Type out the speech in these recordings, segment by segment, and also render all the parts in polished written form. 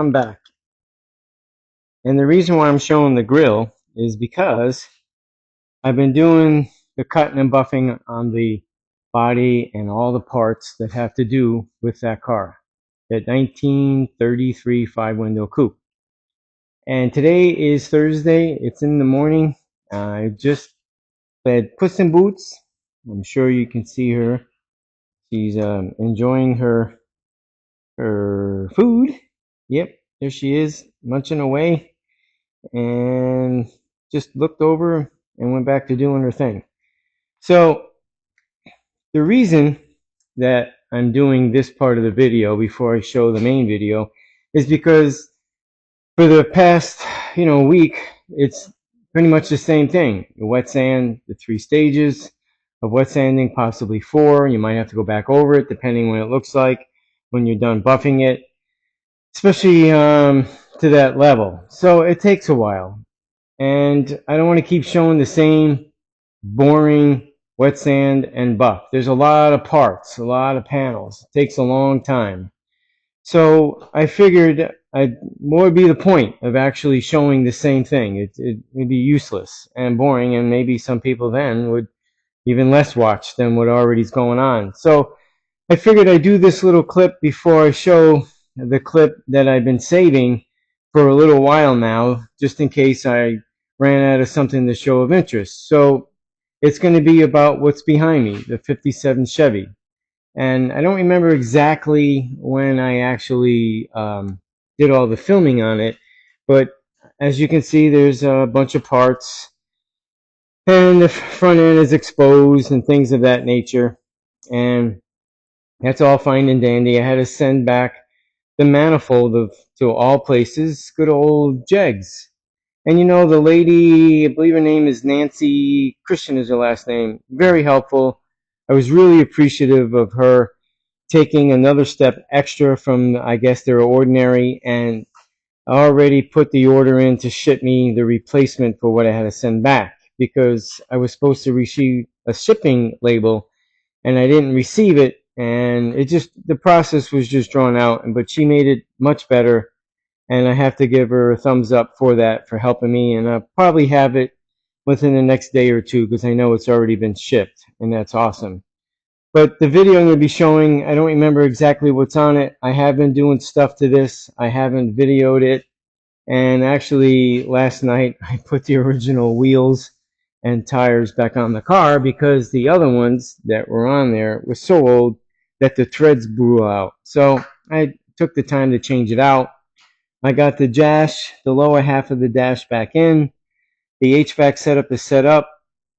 I'm back. And the reason why I'm showing the grill is because I've been doing the cutting and buffing on the body and all the parts that have to do with that car, that 1933 5-window coupe. And today is Thursday. It's in the morning. I just had Puss in Boots. I'm sure you can see her. She's enjoying her food. Yep, there she is, munching away, and just looked over and went back to doing her thing. So the reason that I'm doing this part of the video before I show the main video is because for the past, week, it's pretty much the same thing. The wet sand, the 3 stages of wet sanding, possibly 4. You might have to go back over it depending what it looks like when you're done buffing it, especially to that level. So it takes a while. And I don't want to keep showing the same boring wet sand and buff. There's a lot of parts, a lot of panels. It takes a long time. So I figured what would be the point of actually showing the same thing? It would be useless and boring, and maybe some people then would even less watch than what already is going on. So I figured I'd do this little clip before I show the clip that I've been saving for a little while now, just in case I ran out of something to show of interest. So it's going to be about what's behind me, the 57 Chevy. And I don't remember exactly when I actually did all the filming on it, but as you can see, there's a bunch of parts, and the front end is exposed and things of that nature, and that's all fine and dandy. I had to send back the manifold to all places, good old Jegs. And the lady, I believe her name is Nancy, Christian is her last name, very helpful. I was really appreciative of her taking another step extra from, I guess, their ordinary, and already put the order in to ship me the replacement for what I had to send back, because I was supposed to receive a shipping label and I didn't receive it, and the process was just drawn out, but she made it much better, and I have to give her a thumbs up for that, for helping me, and I'll probably have it within the next day or two because I know it's already been shipped, and that's awesome. But the video I'm going to be showing, I don't remember exactly what's on it. I have been doing stuff to this. I haven't videoed it. And actually, last night, I put the original wheels and tires back on the car because the other ones that were on there were so old that the threads blew out. So I took the time to change it out. I got the dash, the lower half of the dash back in. The HVAC setup is set up.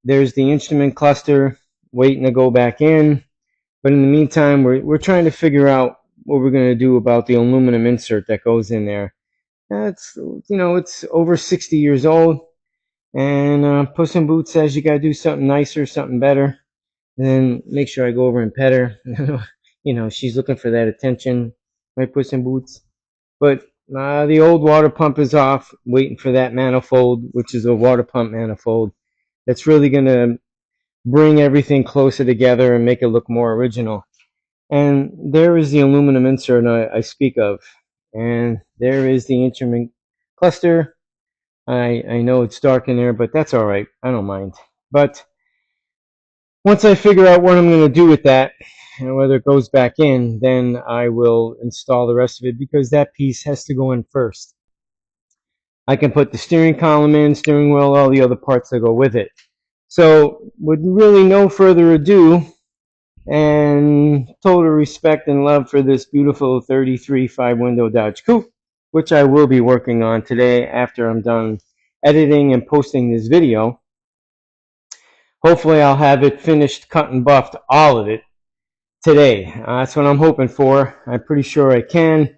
There's the instrument cluster waiting to go back in. But in the meantime, we're trying to figure out what we're going to do about the aluminum insert that goes in there. It's over 60 years old, and Puss in Boots says you got to do something nicer, something better. And then make sure I go over and pet her. She's looking for that attention, right, Puss in Boots? But the old water pump is off, waiting for that manifold, which is a water pump manifold. That's really going to bring everything closer together and make it look more original. And there is the aluminum insert I speak of. And there is the instrument cluster. I know it's dark in there, but that's all right. I don't mind. But once I figure out what I'm going to do with that, and whether it goes back in, then I will install the rest of it, because that piece has to go in first. I can put the steering column in, steering wheel, all the other parts that go with it. So with really no further ado, and total respect and love for this beautiful 33 5-window Dodge Coupe, which I will be working on today after I'm done editing and posting this video. Hopefully I'll have it finished, cut and buffed, all of it, today. That's what I'm hoping for. I'm pretty sure I can.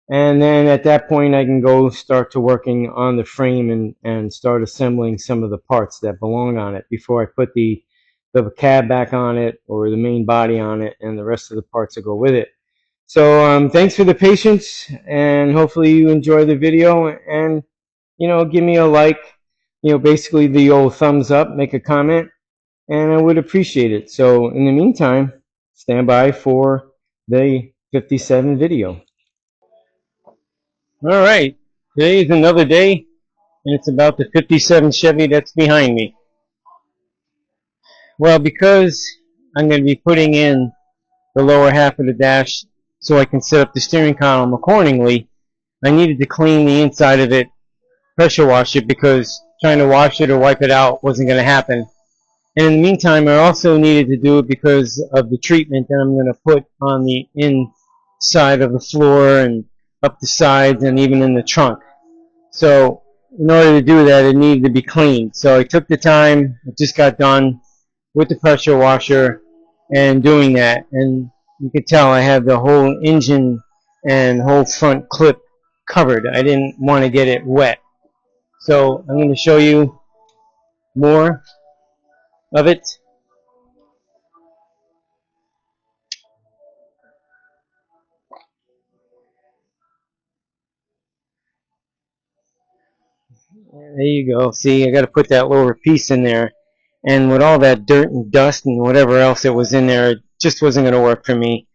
And then at that point I can go start to working on the frame and start assembling some of the parts that belong on it before I put the cab back on it, or the main body on it, and the rest of the parts that go with it. So thanks for the patience, and hopefully you enjoy the video, and give me a like, basically the old thumbs up, make a comment, and I would appreciate it. So in the meantime, stand by for the 57 video. All right, today is another day, and it's about the 57 Chevy that's behind me. Well, because I'm going to be putting in the lower half of the dash so I can set up the steering column accordingly, I needed to clean the inside of it, pressure wash it, because trying to wash it or wipe it out wasn't going to happen. And in the meantime, I also needed to do it because of the treatment that I'm going to put on the inside of the floor and up the sides and even in the trunk. So in order to do that, it needed to be cleaned. So I took the time, it just got done with the pressure washer and doing that. And you could tell I had the whole engine and whole front clip covered. I didn't want to get it wet. So I'm going to show you more of it. There you go. See, I got to put that lower piece in there. And with all that dirt and dust and whatever else that was in there, it just wasn't going to work for me.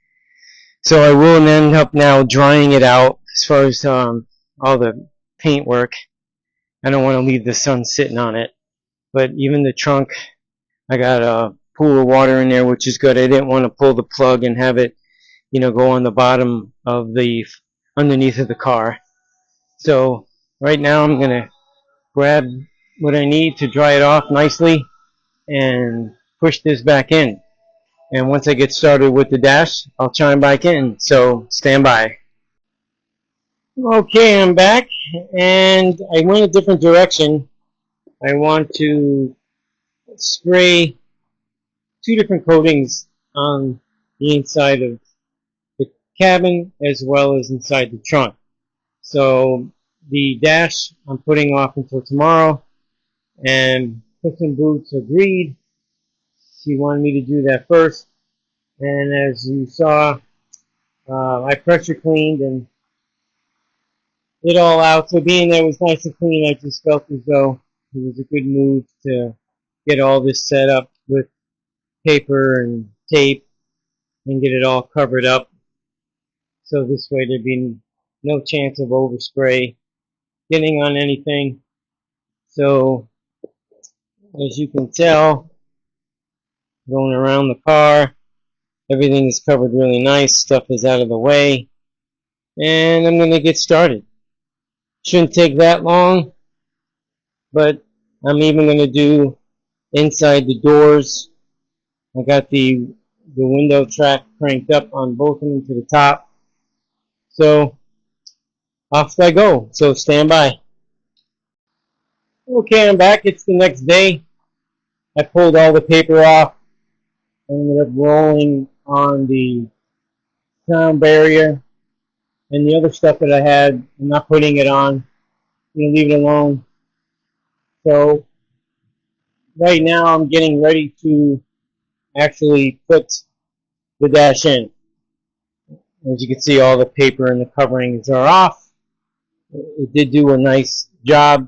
So I will end up now drying it out as far as all the paint work. I don't want to leave the sun sitting on it. But even the trunk, I got a pool of water in there, which is good. I didn't want to pull the plug and have it, go on the bottom of the underneath of the car. So right now I'm gonna grab what I need to dry it off nicely and push this back in. And once I get started with the dash, I'll chime back in. So stand by. Okay, I'm back, and I went a different direction. I want to spray two different coatings on the inside of the cabin as well as inside the trunk. So the dash I'm putting off until tomorrow, and Puss in Boots agreed. She wanted me to do that first, and as you saw, I pressure cleaned and it all out. So being that it was nice and clean, I just felt as though it was a good move to get all this set up with paper and tape and get it all covered up. So this way there'd be no chance of overspray getting on anything. So as you can tell, going around the car, everything is covered really nice. Stuff is out of the way. And I'm going to get started. Shouldn't take that long, but I'm even going to do inside the doors. I got the window track cranked up on both of them to the top. So off I go. So stand by. Okay, I'm back. It's the next day. I pulled all the paper off. I ended up rolling on the sound barrier and the other stuff that I had. I'm not putting it on. Leave it alone. So right now I'm getting ready to actually put the dash in. As you can see, all the paper and the coverings are off. It did do a nice job.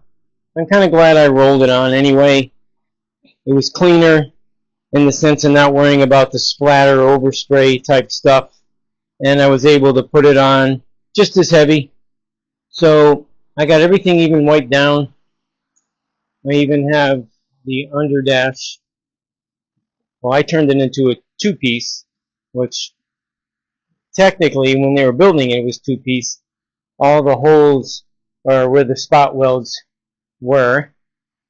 I'm kind of glad I rolled it on anyway. It was cleaner in the sense of not worrying about the splatter overspray type stuff, and I was able to put it on just as heavy. So I got everything even wiped down. I even have the under dash. Well, I turned it into a two-piece, which technically when they were building it, it was two-piece. All the holes are where the spot welds were.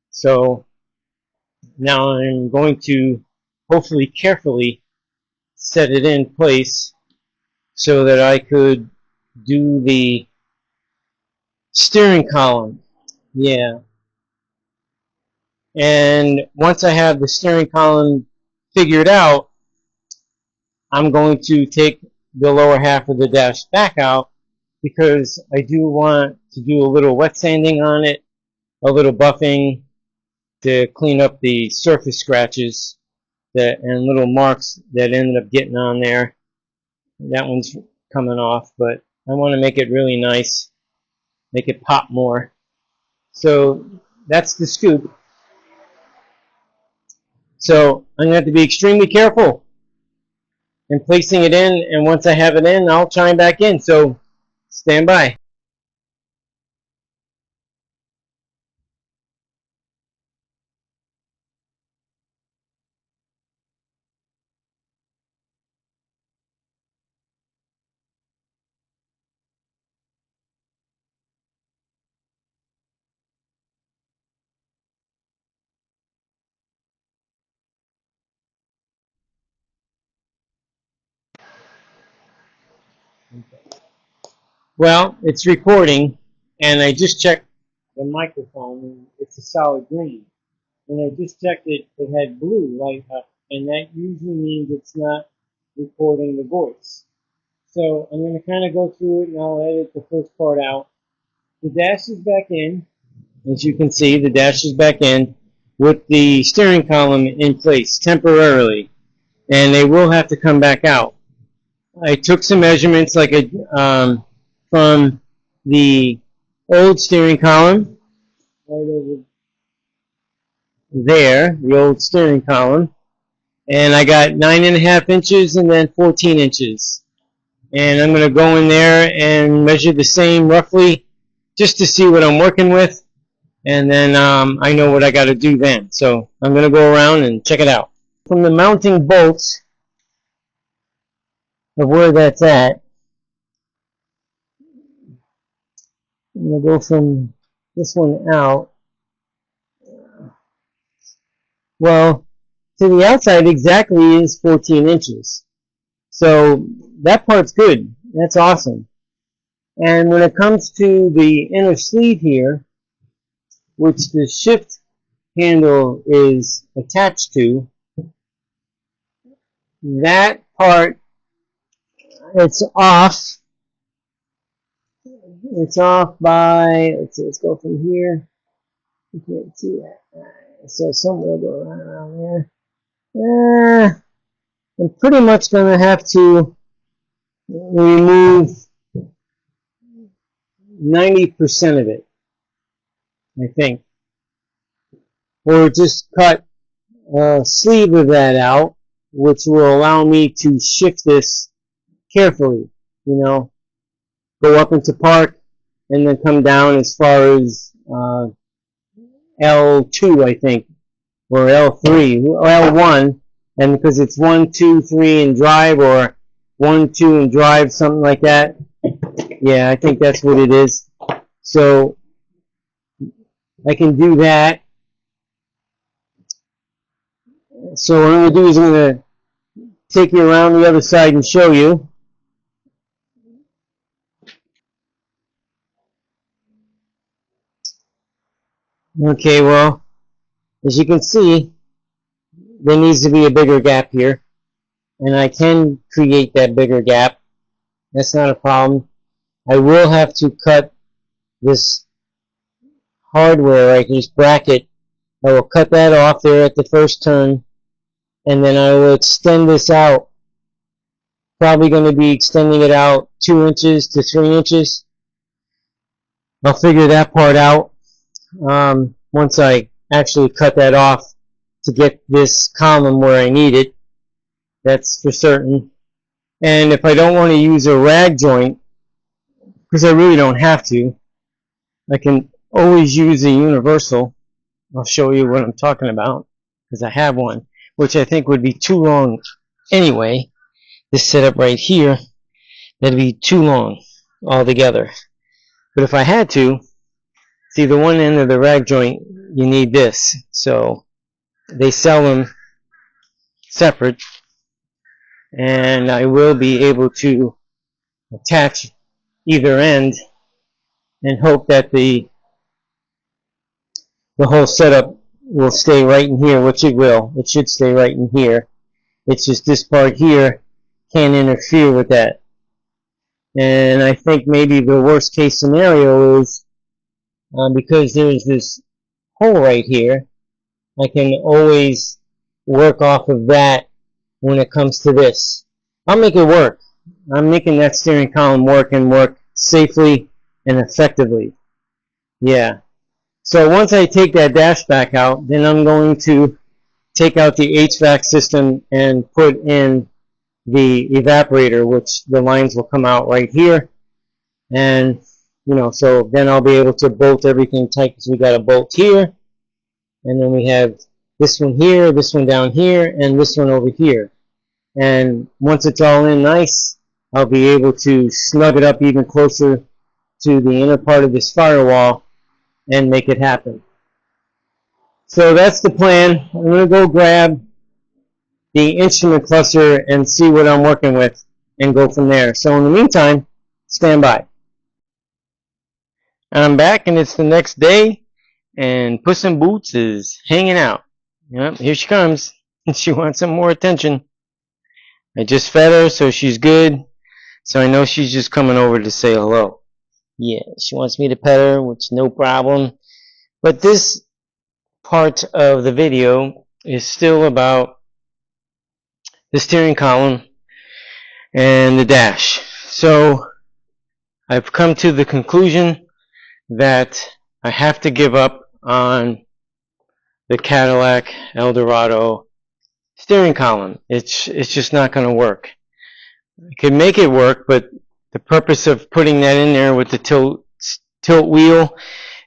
So now I'm going to hopefully carefully set it in place so that I could do the steering column. Yeah. And once I have the steering column figured out, I'm going to take the lower half of the dash back out because I do want to do a little wet sanding on it, a little buffing to clean up the surface scratches and little marks that ended up getting on there. That one's coming off, but I want to make it really nice, make it pop more. So that's the scoop. So I'm going to have to be extremely careful in placing it in, and once I have it in, I'll chime back in. So stand by. Well, it's recording, and I just checked the microphone, and it's a solid green. And I just checked it, it had blue light up, and that usually means it's not recording the voice. So I'm going to kind of go through it, and I'll edit the first part out. The dash is back in. As you can see, the dash is back in with the steering column in place temporarily, and they will have to come back out. I took some measurements from the old steering column right over there, the old steering column, and I got 9.5 inches and then 14 inches. And I'm going to go in there and measure the same roughly just to see what I'm working with, and then I know what I got to do then. So I'm going to go around and check it out. From the mounting bolts of where that's at, I'm going to go from this one out. Well, to the outside exactly is 14 inches. So that part's good. That's awesome. And when it comes to the inner sleeve here, which the shift handle is attached to, that part, it's off. It's off by, let's go from here. You can't see that. So somewhere go around there. I'm pretty much going to have to remove 90% of it, I think. Or just cut a sleeve of that out, which will allow me to shift this carefully, you know, go up into park and then come down as far as L2, I think, or L3, or L1, and because it's 1, 2, 3 and drive, or 1, 2 and drive, something like that. Yeah, I think that's what it is. So I can do that. So what I'm going to do is I'm going to take you around the other side and show you. Okay, well, as you can see, there needs to be a bigger gap here, and I can create that bigger gap. That's not a problem. I will have to cut this hardware right here, this bracket. I will cut that off there at the first turn, and then I will extend this out. Probably going to be extending it out 2 inches to 3 inches. I'll figure that part out once I actually cut that off to get this column where I need it. That's for certain. And if I don't want to use a rag joint, because I really don't have to, I can always use a universal. I'll show you what I'm talking about, because I have one, which I think would be too long anyway. This setup right here, that'd be too long altogether. But if I had to, see the one end of the rag joint, you need this. So they sell them separate, and I will be able to attach either end and hope that the whole setup will stay right in here, which it will. It should stay right in here. It's just this part here can't interfere with that. And I think maybe the worst case scenario is because there's this hole right here, I can always work off of that when it comes to this. I'll make it work. I'm making that steering column work and work safely and effectively. Yeah. So once I take that dash back out, then I'm going to take out the HVAC system and put in the evaporator, which the lines will come out right here. And, you know, so then I'll be able to bolt everything tight, because we got a bolt here. And then we have this one here, this one down here, and this one over here. And once it's all in nice, I'll be able to snug it up even closer to the inner part of this firewall and make it happen. So that's the plan. I'm going to go grab the instrument cluster and see what I'm working with. and go from there. So in the meantime, stand by. I'm back, and it's the next day, and Puss in Boots is hanging out. Yep, here she comes. She wants some more attention. I just fed her, so she's good. So I know she's just coming over to say hello. Yeah, she wants me to pet her, which no problem. But this part of the video is still about the steering column and the dash. So I've come to the conclusion that I have to give up on the Cadillac Eldorado steering column. It's just not going to work. I could make it work, but the purpose of putting that in there with the tilt wheel,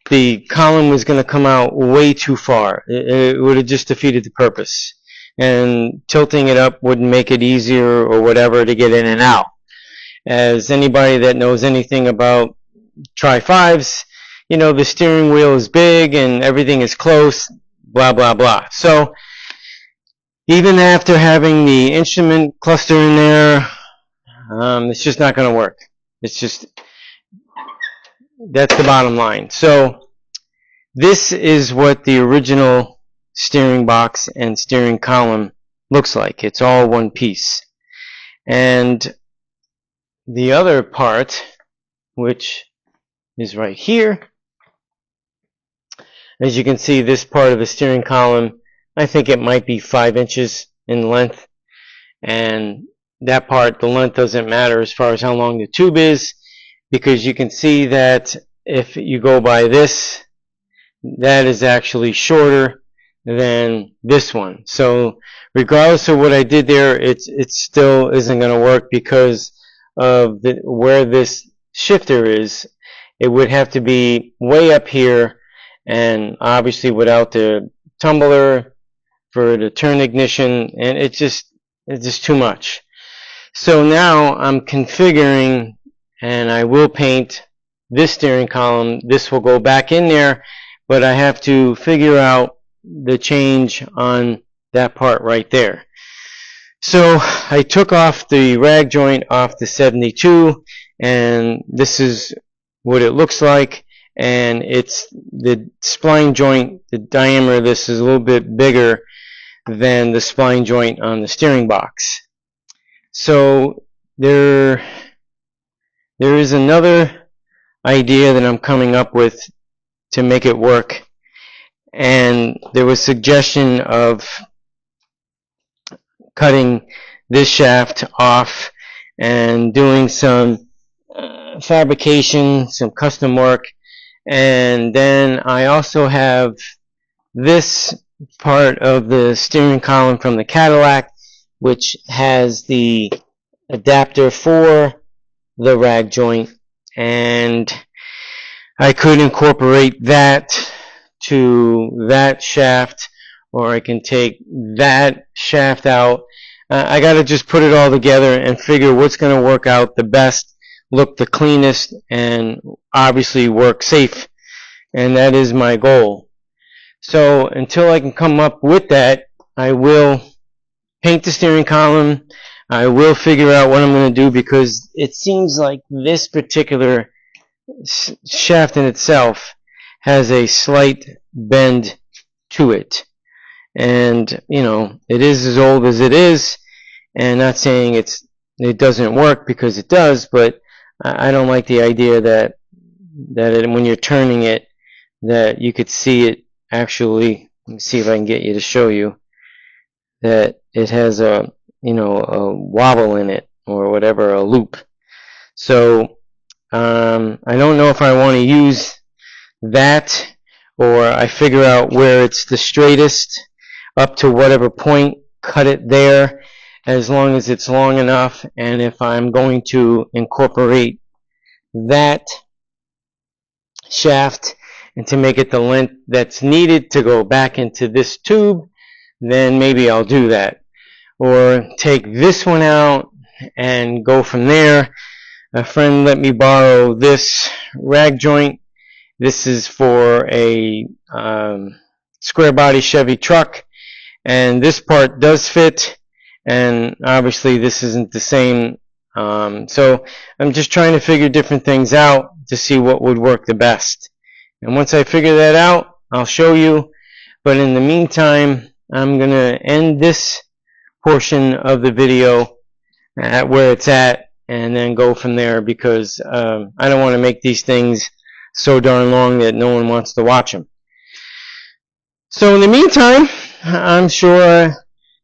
the column was going to come out way too far. It would have just defeated the purpose. And tilting it up wouldn't make it easier or whatever to get in and out. As anybody that knows anything about Tri-5s, you know, the steering wheel is big and everything is close, blah, blah, blah. So even after having the instrument cluster in there, it's just not going to work. It's just, that's the bottom line. So this is what the original steering box and steering column looks like. It's all one piece. And the other part, which is right here, as you can see, this part of the steering column, I think it might be 5 inches in length. And that part, the length doesn't matter as far as how long the tube is, because you can see that if you go by this, that is actually shorter than this one. So regardless of what I did there, it still isn't going to work because of where this shifter is. It would have to be way up here, and obviously without the tumbler for the turn ignition, and it's just too much. So now I'm configuring, and I will paint this steering column. This will go back in there, but I have to figure out the change on that part right there. So I took off the rag joint off the 72, and this is what it looks like. And it's the spline joint, the diameter of this is a little bit bigger than the spline joint on the steering box. So there is another idea that I'm coming up with to make it work, and there was suggestion of cutting this shaft off and doing some fabrication, some custom work. And then I also have this part of the steering column from the Cadillac, which has the adapter for the rag joint, and I could incorporate that to that shaft, or I can take that shaft out. I got to just put it all together and figure what's going to work out the best, look the cleanest, and obviously work safe, and that is my goal. So until I can come up with that, I will paint the steering column. I will figure out what I'm going to do, because it seems like this particular shaft in itself has a slight bend to it. And, you know, it is as old as it is, and not saying it doesn't work, because it does, but I don't like the idea that when you're turning it, that you could see it actually. Let me see if I can get you to show you that it has a wobble in it, or whatever, a loop. So I don't know if I want to use that, or I figure out where it's the straightest up to whatever point, cut it there as long as it's long enough. And if I'm going to incorporate that shaft and to make it the length that's needed to go back into this tube, then maybe I'll do that. Or take this one out and go from there. A friend let me borrow this rag joint. This is for a square body Chevy truck, and this part does fit, and obviously this isn't the same So I'm just trying to figure different things out to see what would work the best. And once I figure that out, I'll show you. But in the meantime, I'm going to end this portion of the video at where it's at and then go from there, because I don't want to make these things so darn long that no one wants to watch them. So in the meantime, I'm sure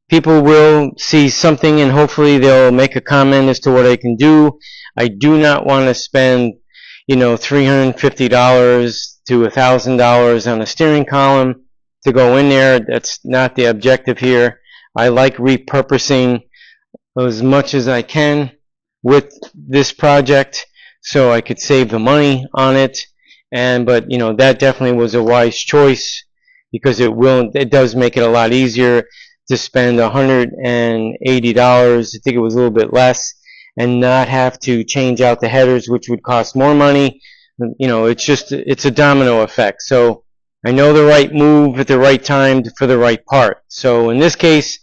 people will see something and hopefully they'll make a comment as to what I can do. I do not want to spend, $350 to $1,000 on a steering column to go in there. That's not the objective here. I like repurposing as much as I can with this project so I could save the money on it. But that definitely was a wise choice, because it does make it a lot easier to spend $180, I think it was a little bit less, and not have to change out the headers, which would cost more money. It's a domino effect. So I know the right move at the right time for the right part. So in this case,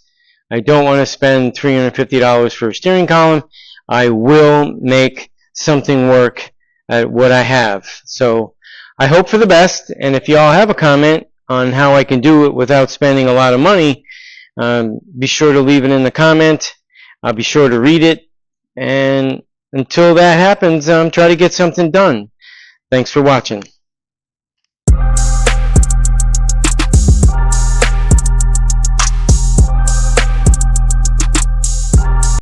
I don't want to spend $350 for a steering column. I will make something work at what I have. So I hope for the best, and if y'all have a comment on how I can do it without spending a lot of money, be sure to leave it in the comment. I'll be sure to read it, and until that happens, try to get something done. Thanks for watching.